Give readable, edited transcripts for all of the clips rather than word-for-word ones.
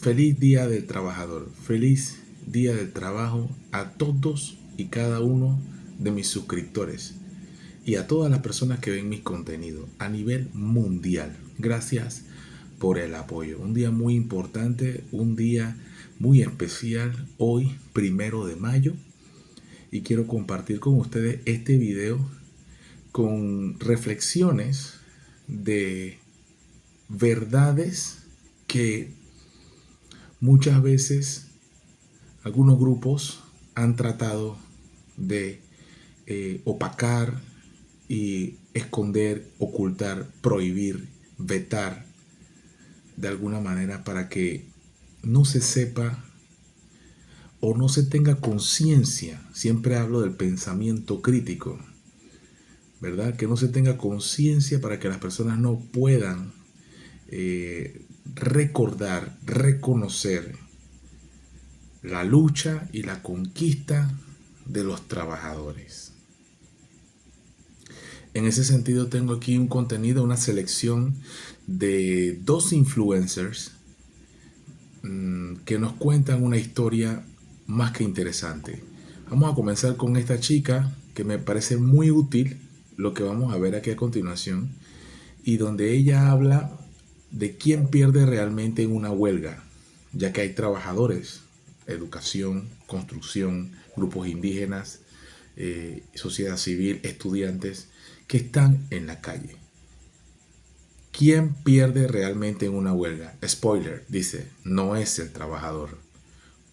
Feliz Día del Trabajador, feliz Día del Trabajo a todos y cada uno de mis suscriptores y a todas las personas que ven mis contenidos a nivel mundial. Gracias por el apoyo. Un día muy importante, un día muy especial, hoy, 1 de mayo, y quiero compartir con ustedes este video con reflexiones de verdades que muchas veces algunos grupos han tratado de opacar y esconder, ocultar, prohibir, vetar de alguna manera para que no se sepa o no se tenga conciencia. Siempre hablo del pensamiento crítico, ¿verdad? Que no se tenga conciencia para que las personas no puedan recordar, reconocer la lucha y la conquista de los trabajadores. En ese sentido tengo aquí un contenido, una selección de 2 influencers que nos cuentan una historia más que interesante. Vamos a comenzar con esta chica que me parece muy útil lo que vamos a ver aquí a continuación, y donde ella habla de quién pierde realmente en una huelga, ya que hay trabajadores, educación, construcción, grupos indígenas, sociedad civil, estudiantes que están en la calle. ¿Quién pierde realmente en una huelga? Spoiler, dice, no es el trabajador.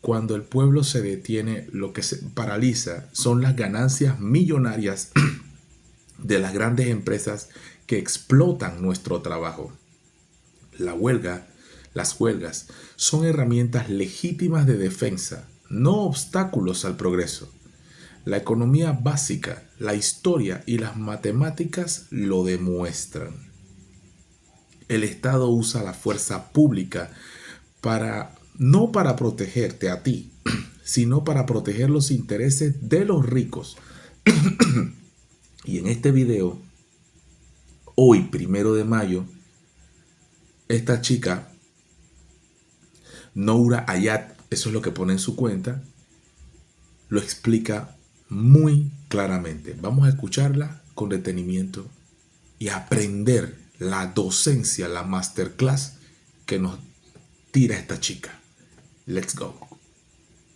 Cuando el pueblo se detiene, lo que se paraliza son las ganancias millonarias de las grandes empresas que explotan nuestro trabajo. Las huelgas son herramientas legítimas de defensa, no obstáculos al progreso. La economía básica, la historia y las matemáticas lo demuestran. El Estado usa la fuerza pública no para protegerte a ti, sino para proteger los intereses de los ricos. Y en este video, hoy 1 de mayo, esta chica, Noura Ayat, eso es lo que pone en su cuenta, lo explica muy claramente. Vamos a escucharla con detenimiento y aprender la docencia, la masterclass que nos tira esta chica. Let's go.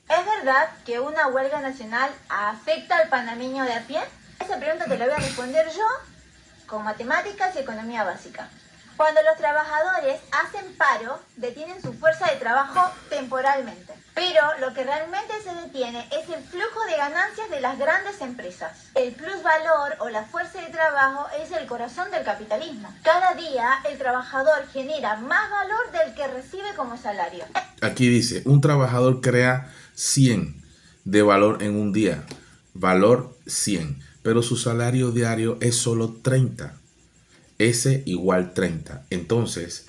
¿Es verdad que una huelga nacional afecta al panameño de a pie? Esa pregunta te la voy a responder yo con matemáticas y economía básica. Cuando los trabajadores hacen paro, detienen su fuerza de trabajo temporalmente. Pero lo que realmente se detiene es el flujo de ganancias de las grandes empresas. El plusvalor o la fuerza de trabajo es el corazón del capitalismo. Cada día el trabajador genera más valor del que recibe como salario. Aquí dice, un trabajador crea 100 de valor en un día. Valor 100. Pero su salario diario es solo 30. S igual 30. Entonces,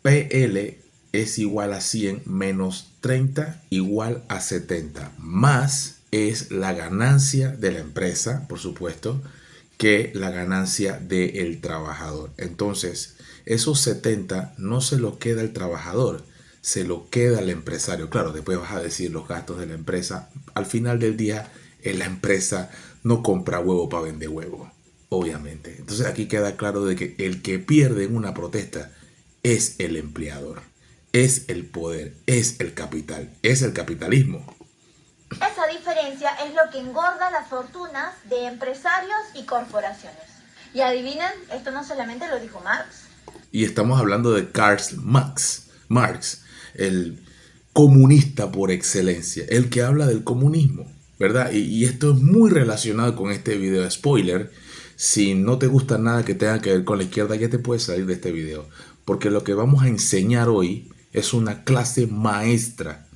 PL es igual a 100 menos 30 igual a 70. Más es la ganancia de la empresa, por supuesto, que la ganancia del trabajador. Entonces, esos 70 no se lo queda el trabajador, se lo queda el empresario. Claro, después vas a decir los gastos de la empresa. Al final del día, la empresa no compra huevo para vender huevo, obviamente. Entonces aquí queda claro de que el que pierde en una protesta es el empleador, es el poder, es el capital, es el capitalismo. Esa diferencia es lo que engorda las fortunas de empresarios y corporaciones. Y adivinen, esto no solamente lo dijo Marx. Y estamos hablando de Karl Marx, el comunista por excelencia, el que habla del comunismo, ¿verdad? Y esto es muy relacionado con este video. Spoiler, si no te gusta nada que tenga que ver con la izquierda, ya te puedes salir de este video, porque lo que vamos a enseñar hoy es una clase maestra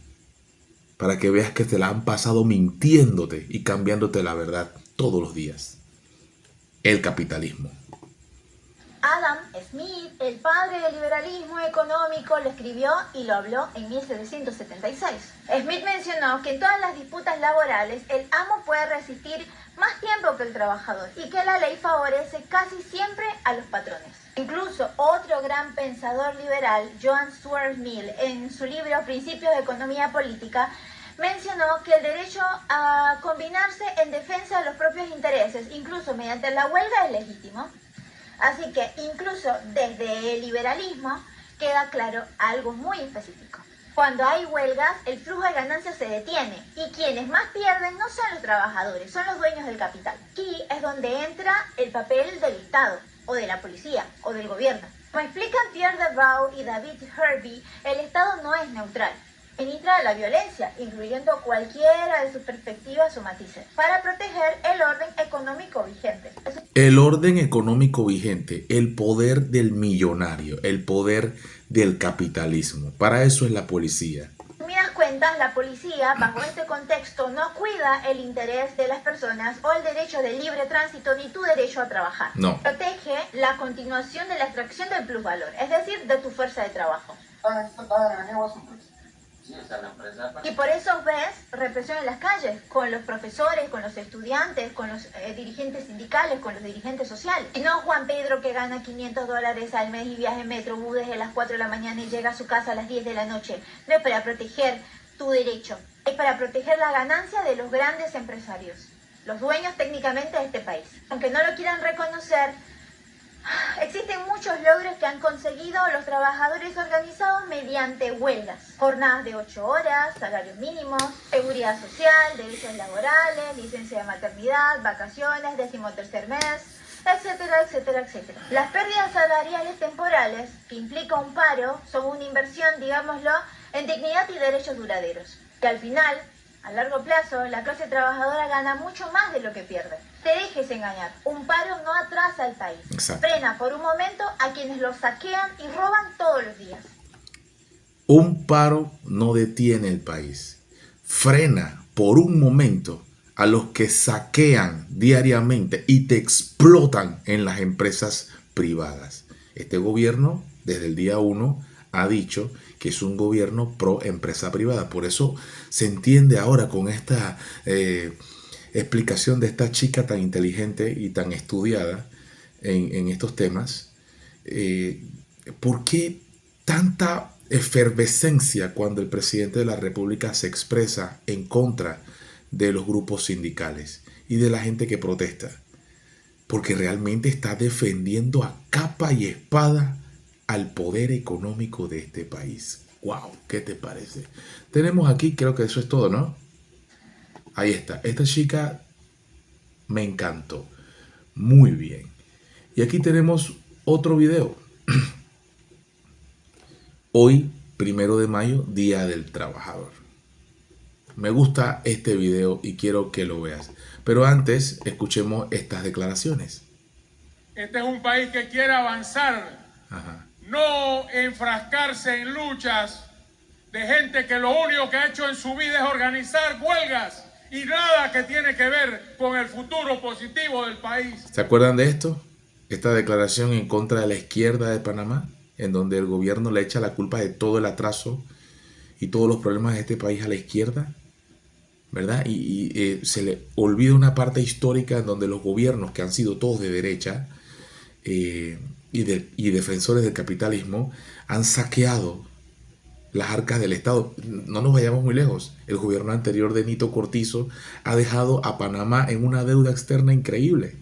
para que veas que te la han pasado mintiéndote y cambiándote la verdad todos los días. El capitalismo. Adam Smith, el padre del liberalismo económico, lo escribió y lo habló en 1776. Smith mencionó que en todas las disputas laborales el amo puede resistir más tiempo que el trabajador y que la ley favorece casi siempre a los patrones. Incluso otro gran pensador liberal, John Stuart Mill, en su libro Principios de Economía Política, mencionó que el derecho a combinarse en defensa de los propios intereses, incluso mediante la huelga, es legítimo. Así que incluso desde el liberalismo queda claro algo muy específico. Cuando hay huelgas, el flujo de ganancias se detiene y quienes más pierden no son los trabajadores, son los dueños del capital. Aquí es donde entra el papel del Estado, o de la policía, o del gobierno. Como explican Pierre Deveau y David Hervey, el Estado no es neutral. Penetra la violencia, incluyendo cualquiera de sus perspectivas o matices, para proteger el orden económico vigente. El orden económico vigente, el poder del millonario, el poder del capitalismo. Para eso es la policía. En resumidas cuentas, la policía, bajo este contexto, no cuida el interés de las personas o el derecho de libre tránsito ni tu derecho a trabajar. No. Protege la continuación de la extracción del plusvalor, es decir, de tu fuerza de trabajo. Y por eso ves represión en las calles, con los profesores, con los estudiantes, con los dirigentes sindicales, con los dirigentes sociales. Y no Juan Pedro que gana $500 al mes y viaja en Metrobús desde las 4 de la mañana y llega a su casa a las 10 de la noche. No es para proteger tu derecho, es para proteger la ganancia de los grandes empresarios, los dueños técnicamente de este país. Aunque no lo quieran reconocer, existen muchos logros que han conseguido los trabajadores organizados mediante huelgas. Jornadas de 8 horas, salarios mínimos, seguridad social, derechos laborales, licencia de maternidad, vacaciones, 13º mes, etcétera, etcétera, etcétera. Las pérdidas salariales temporales que implica un paro son una inversión, digámoslo, en dignidad y derechos duraderos. Y al final, a largo plazo, la clase trabajadora gana mucho más de lo que pierde. Te dejes engañar. Un paro no atrasa al país. Exacto. Frena por un momento a quienes lo saquean y roban todos los días. Un paro no detiene el país. Frena por un momento a los que saquean diariamente y te explotan en las empresas privadas. Este gobierno, desde el día 1, ha dicho que es un gobierno pro empresa privada. Por eso se entiende ahora con esta explicación de esta chica tan inteligente y tan estudiada en estos temas, ¿por qué tanta efervescencia cuando el presidente de la República se expresa en contra de los grupos sindicales y de la gente que protesta? Porque realmente está defendiendo a capa y espada al poder económico de este país. ¡Wow! ¿Qué te parece? Tenemos aquí, creo que eso es todo, ¿no? Ahí está. Esta chica me encantó. Muy bien. Y aquí tenemos otro video. Hoy, 1 de mayo, Día del Trabajador. Me gusta este video y quiero que lo veas. Pero antes, escuchemos estas declaraciones. Este es un país que quiere avanzar. Ajá. No enfrascarse en luchas de gente que lo único que ha hecho en su vida es organizar huelgas y nada que tiene que ver con el futuro positivo del país. ¿Se acuerdan de esto? Esta declaración en contra de la izquierda de Panamá, en donde el gobierno le echa la culpa de todo el atraso y todos los problemas de este país a la izquierda, ¿verdad? Y se le olvida una parte histórica en donde los gobiernos que han sido todos de derecha y defensores del capitalismo han saqueado las arcas del Estado. No nos vayamos muy lejos. El gobierno anterior de Nito Cortizo ha dejado a Panamá en una deuda externa increíble.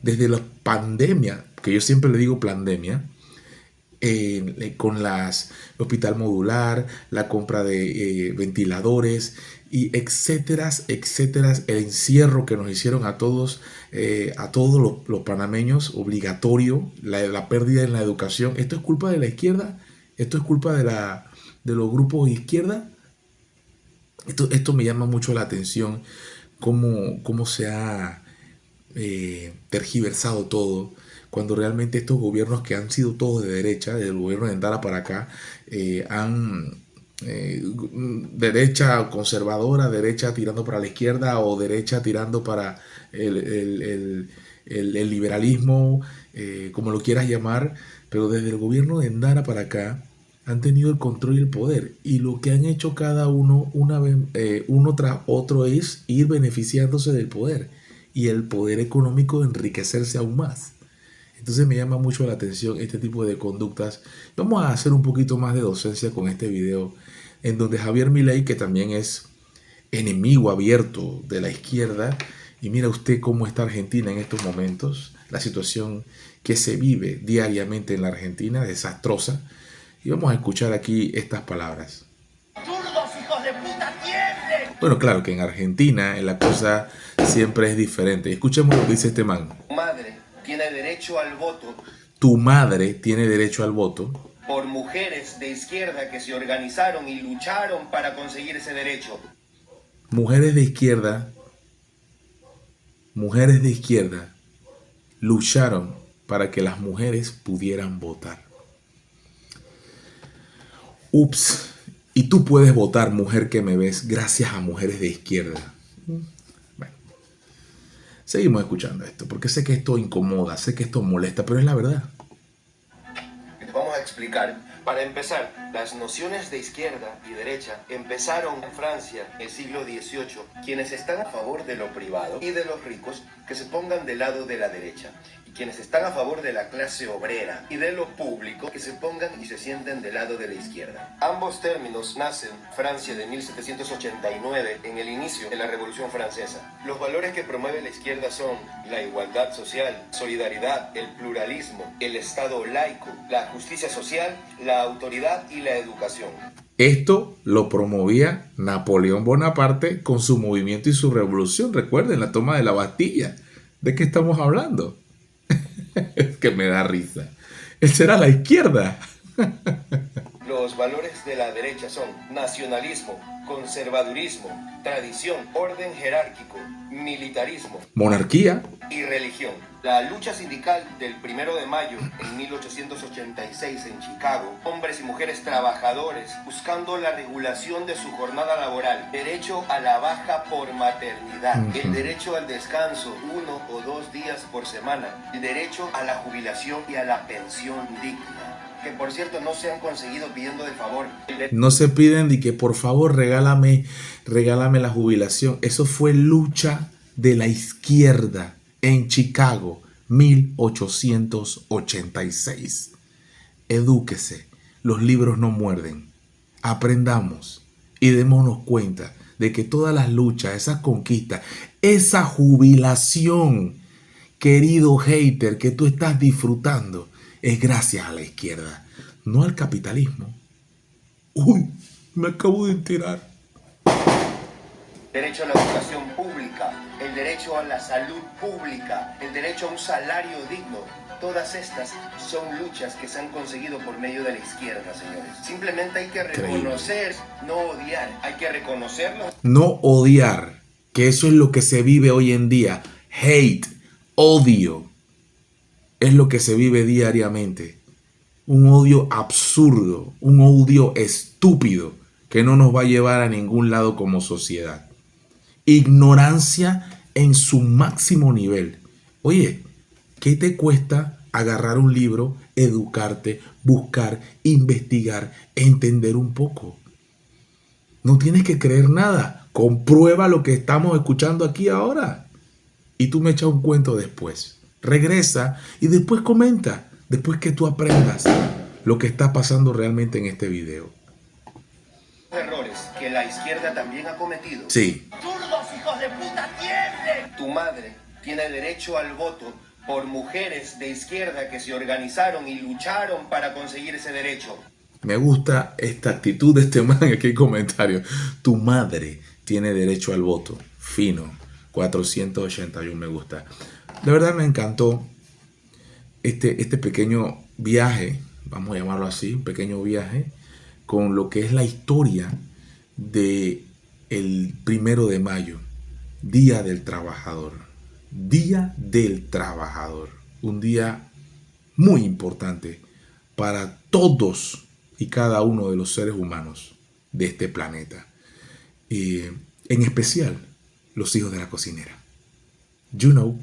Desde la pandemia, que yo siempre le digo pandemia, con el hospital modular, la compra de ventiladores y etcétera, etcétera, el encierro que nos hicieron a todos los panameños, obligatorio, la pérdida en la educación. ¿Esto es culpa de la izquierda? ¿Esto es culpa de los grupos de izquierda? Esto me llama mucho la atención, cómo se ha tergiversado todo, cuando realmente estos gobiernos que han sido todos de derecha, desde el gobierno de Endara para acá, derecha conservadora, derecha tirando para la izquierda o derecha tirando para el el liberalismo, como lo quieras llamar, pero desde el gobierno de Endara para acá han tenido el control y el poder, y lo que han hecho cada uno uno tras otro es ir beneficiándose del poder y el poder económico de enriquecerse aún más. Entonces me llama mucho la atención este tipo de conductas. Vamos a hacer un poquito más de docencia con este video, en donde Javier Milei, que también es enemigo abierto de la izquierda, y mira usted cómo está Argentina en estos momentos, la situación que se vive diariamente en la Argentina, desastrosa. Y vamos a escuchar aquí estas palabras. ¡Zurdos, hijos de puta, tiemblen! Bueno, claro que en Argentina la cosa siempre es diferente. Escuchemos lo que dice este man. Tu madre tiene derecho al voto Tu madre tiene derecho al voto por mujeres de izquierda que se organizaron y lucharon para conseguir ese derecho. Mujeres de izquierda lucharon para que las mujeres pudieran votar. Ups, y tú puedes votar, mujer que me ves, gracias a mujeres de izquierda. Bueno, seguimos escuchando esto, porque sé que esto incomoda, sé que esto molesta, pero es la verdad. Te vamos a explicar. Para empezar, las nociones de izquierda y derecha empezaron en Francia en el siglo XVIII. Quienes están a favor de lo privado y de los ricos, que se pongan del lado de la derecha. Y quienes están a favor de la clase obrera y de lo público, que se pongan y se sienten del lado de la izquierda. Ambos términos nacen en Francia de 1789, en el inicio de la Revolución Francesa. Los valores que promueve la izquierda son la igualdad social, solidaridad, el pluralismo, el Estado laico, la justicia social, la autoridad y la educación. Esto lo promovía Napoleón Bonaparte con su movimiento y su revolución. Recuerden la toma de la Bastilla. ¿De qué estamos hablando? Es que me da risa. Esa era la izquierda. Los valores de la derecha son nacionalismo, conservadurismo, tradición, orden jerárquico, militarismo, Monarquía. y religión. La lucha sindical del 1 de mayo en 1886 en Chicago, hombres y mujeres trabajadores buscando la regulación de su jornada laboral, derecho a la baja por maternidad, el derecho al descanso 1 o 2 días por semana, el derecho a la jubilación y a la pensión digna, que por cierto no se han conseguido pidiendo de favor. No se piden de que por favor regálame la jubilación. Eso fue lucha de la izquierda en Chicago, 1886. Edúquese, los libros no muerden. Aprendamos y démonos cuenta de que todas las luchas, esas conquistas, esa jubilación, querido hater, que tú estás disfrutando, es gracias a la izquierda, no al capitalismo. Uy, me acabo de enterar. Derecho a la educación pública, el derecho a la salud pública, el derecho a un salario digno. Todas estas son luchas que se han conseguido por medio de la izquierda, señores. Simplemente hay que reconocer, no odiar. Hay que reconocerlo. No odiar, que eso es lo que se vive hoy en día. Hate, odio, es lo que se vive diariamente. Un odio absurdo, un odio estúpido que no nos va a llevar a ningún lado como sociedad. Ignorancia en su máximo nivel. Oye, ¿qué te cuesta agarrar un libro, educarte, buscar, investigar, entender un poco? No tienes que creer nada. Comprueba lo que estamos escuchando aquí ahora. Y tú me echas un cuento después. Regresa y después comenta. Después que tú aprendas lo que está pasando realmente en este video. Errores que la izquierda también ha cometido. Sí. ¡Zurdos, hijos de puta, tiemblen! Tu madre tiene derecho al voto por mujeres de izquierda que se organizaron y lucharon para conseguir ese derecho. Me gusta esta actitud de este man aquí en comentarios. Tu madre tiene derecho al voto. Fino. 481 me gusta. De verdad me encantó este pequeño viaje, vamos a llamarlo así, un pequeño viaje con lo que es la historia de el 1 de mayo, Día del Trabajador. Día del Trabajador. Un día muy importante para todos y cada uno de los seres humanos de este planeta. En especial, los hijos de la cocinera. You know.